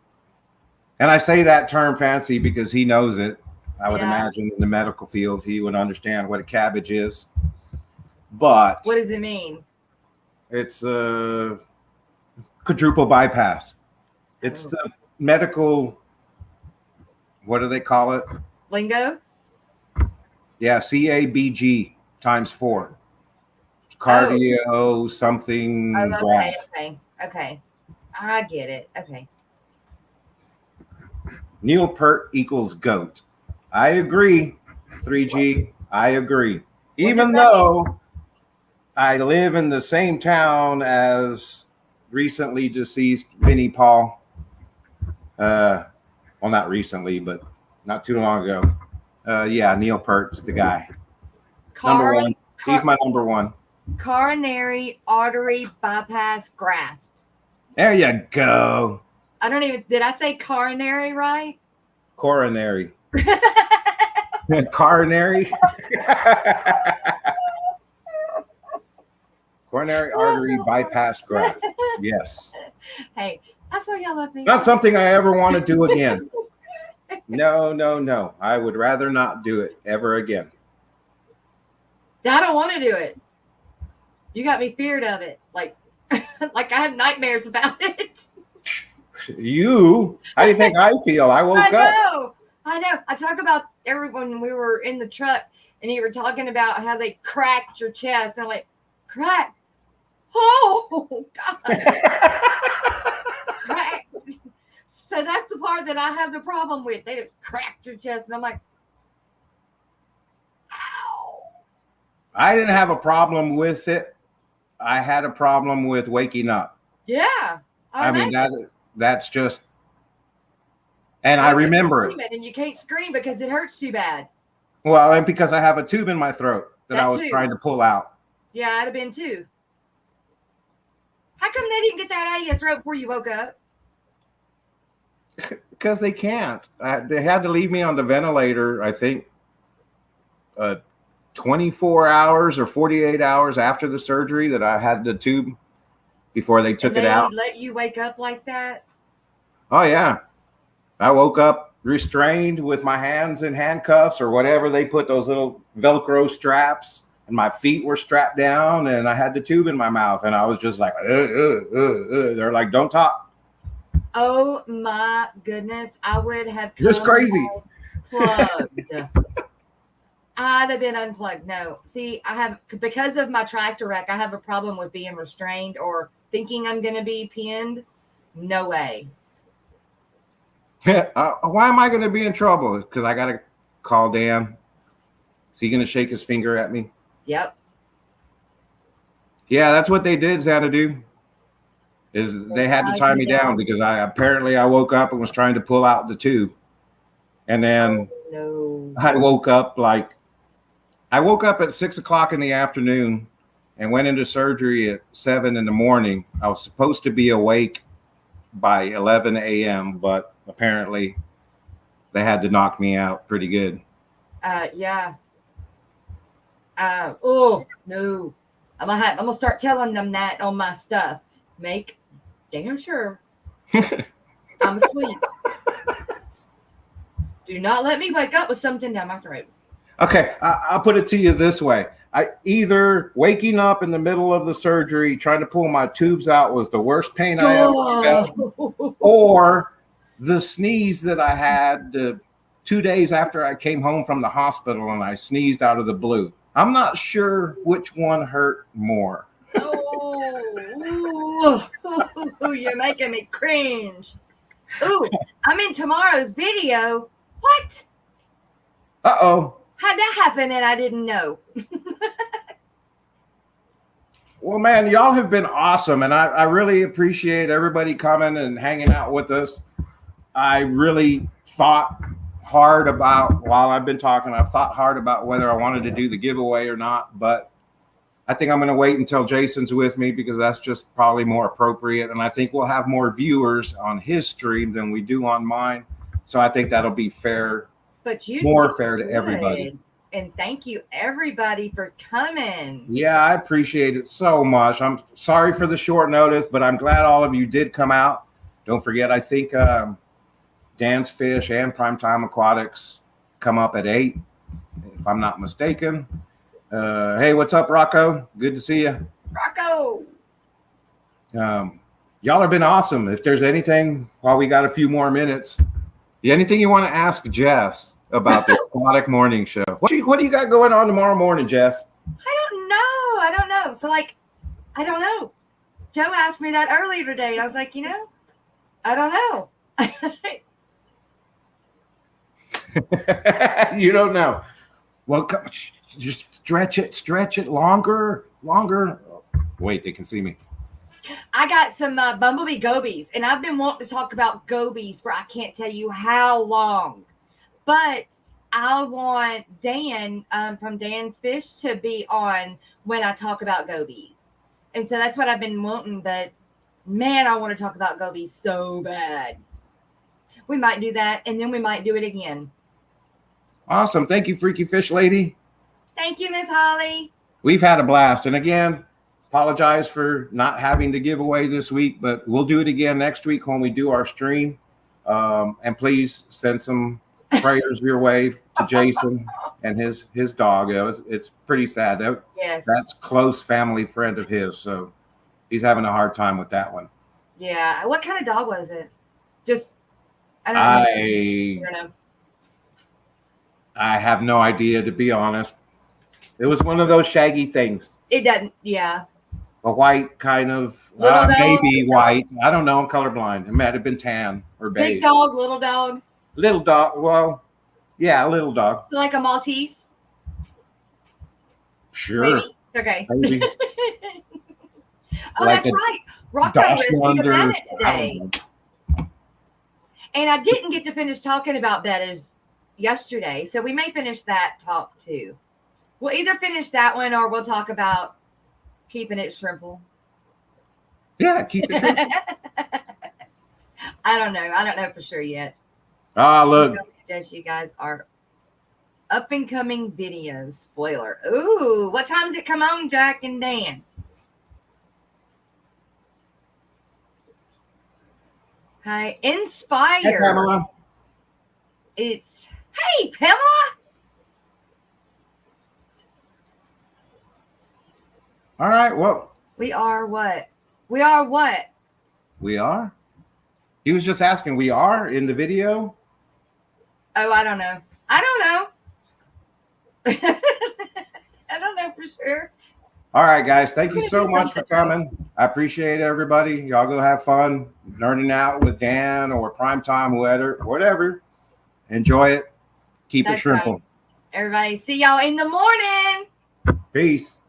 And I say that term fancy because he knows it. I would
Yeah.
imagine in the medical field, he would understand what a cabbage is. But
what does it mean?
It's a quadruple bypass. It's the medical, what do they call it?
Lingo?
Yeah, CABG times 4. Cardio something.
Okay. I get it. Okay.
Neil Peart equals goat. I agree. 3G, I agree. Even though I live in the same town as recently deceased Vinnie Paul. Well, not recently, but not too long ago. Yeah, Neil Peart's the guy. Number one. He's my number one.
Coronary artery bypass graft.
There you go.
Did I say coronary right?
Coronary. Coronary. Coronary artery bypass graft. Yes.
Hey, that's why y'all love me.
Not something I ever want to do again. No. I would rather not do it ever again.
I don't want to do it. You got me feared of it. Like I have nightmares about it.
You? How do you think I feel? I woke up.
I know. I talk about everyone. We were in the truck and you were talking about how they cracked your chest. And I'm like, crack. Oh, God. Cracked. So that's the part that I have the problem with. They just cracked your chest. And I'm like, ow.
I didn't have a problem with it. I had a problem with waking up.
Yeah.
I mean, that's just, and I remember it.
And you can't scream because it hurts too bad.
Well, and because I have a tube in my throat that I was trying to pull out.
Yeah, I'd have been too. How come they didn't get that out of your throat before you woke up?
Because they can't. They had to leave me on the ventilator, I think, 24 hours or 48 hours after the surgery that I had the tube before they took it out.
They let you wake up like that?
Oh, yeah. I woke up restrained with my hands in handcuffs or whatever. They put those little Velcro straps and my feet were strapped down and I had the tube in my mouth and I was just like, They're like, don't talk.
Oh my goodness. I would have
just crazy.
Unplugged. I'd have been unplugged. No. See, because of my tractor wreck, I have a problem with being restrained or thinking I'm going to be pinned. No way.
Why am I going to be in trouble? Because I got to call Dan. Is he going to shake his finger at me?
Yep.
Yeah, that's what they did, Xanadu. They had to tie me down because I woke up and was trying to pull out the tube. And then
no.
I woke up at 6 o'clock in the afternoon and went into surgery at 7 in the morning. I was supposed to be awake by 11 a.m., but apparently they had to knock me out pretty good.
Yeah. Oh no. I'm gonna start telling them that on my stuff. Make damn sure I'm asleep. Do not let me wake up with something down my throat.
Okay, I'll put it to you this way. I either waking up in the middle of the surgery trying to pull my tubes out was the worst pain I ever felt, or the sneeze that I had 2 days after I came home from the hospital and I sneezed out of the blue. I'm not sure which one hurt more.
Oh, you're making me cringe. Ooh, I'm in tomorrow's video. What?
Uh-oh.
How'd that happen and I didn't know?
Well, man, y'all have been awesome, and I really appreciate everybody coming and hanging out with us. I really thought hard about, while I've been talking, I've thought hard about whether I wanted to do the giveaway or not, but I think I'm going to wait until Jason's with me because that's just probably more appropriate, and I think we'll have more viewers on his stream than we do on mine, so I think that'll be fair.
But you
more fair to everybody.
And thank you everybody for coming.
Yeah, I appreciate it so much. I'm sorry for the short notice, but I'm glad all of you did come out. Don't forget, I think Dan's Fish and Primetime Aquatics come up at 8, if I'm not mistaken. Hey, what's up, Rocco? Good to see you.
Rocco.
Y'all have been awesome. If there's anything, while we got a few more minutes, anything you want to ask Jess about the Aquatic Morning Show? What do you got going on tomorrow morning, Jess?
I don't know. So, I don't know. Joe asked me that earlier today, and I was like, I don't know.
You don't know. Well, just stretch it longer. Wait, they can see me.
I got some bumblebee gobies, and I've been wanting to talk about gobies for I can't tell you how long. But I want Dan from Dan's Fish to be on when I talk about gobies. And so that's what I've been wanting. But, man, I want to talk about gobies so bad. We might do that, and then we might do it again.
Awesome. Thank you, Freaky Fish Lady.
Thank you, Miss Holly.
We've had a blast. And again, apologize for not having the giveaway this week, but we'll do it again next week when we do our stream. And please send some prayers your way to Jason and his dog. It's pretty sad.
Yes.
That's close family friend of his. So he's having a hard time with that one.
Yeah. What kind of dog was it? Just, I don't know.
I have no idea, to be honest. It was one of those shaggy things.
It doesn't, yeah.
A white kind of, maybe white. I don't know. I'm colorblind. It might have been tan or beige.
Big dog, little dog.
Little dog. Well, yeah, a little dog.
So like a Maltese?
Sure.
Maybe. Okay.
Maybe.
Oh, like that's right. Rocco rescued a Bennett today. And I didn't get to finish talking about bettas yesterday, so we may finish that talk too. We'll either finish that one or we'll talk about keeping it shrimple.
Yeah, keep it shrimple.
I don't know for sure yet.
Look.
Just you guys are up and coming video spoiler. Ooh, what time does it come on, Jack and Dan? Hi, Inspire.
Hey, Pamela.
Hey, Pamela.
All right. Well,
we are what? We are what?
We are? He was just asking, we are in the video?
Oh, I don't know. I don't know for sure.
All right, guys. Thank you so much for coming. I appreciate everybody. Y'all go have fun nerding out with Dan or Primetime, whatever. Enjoy it. Keep it shrimple.
Right. Everybody, see y'all in the morning.
Peace.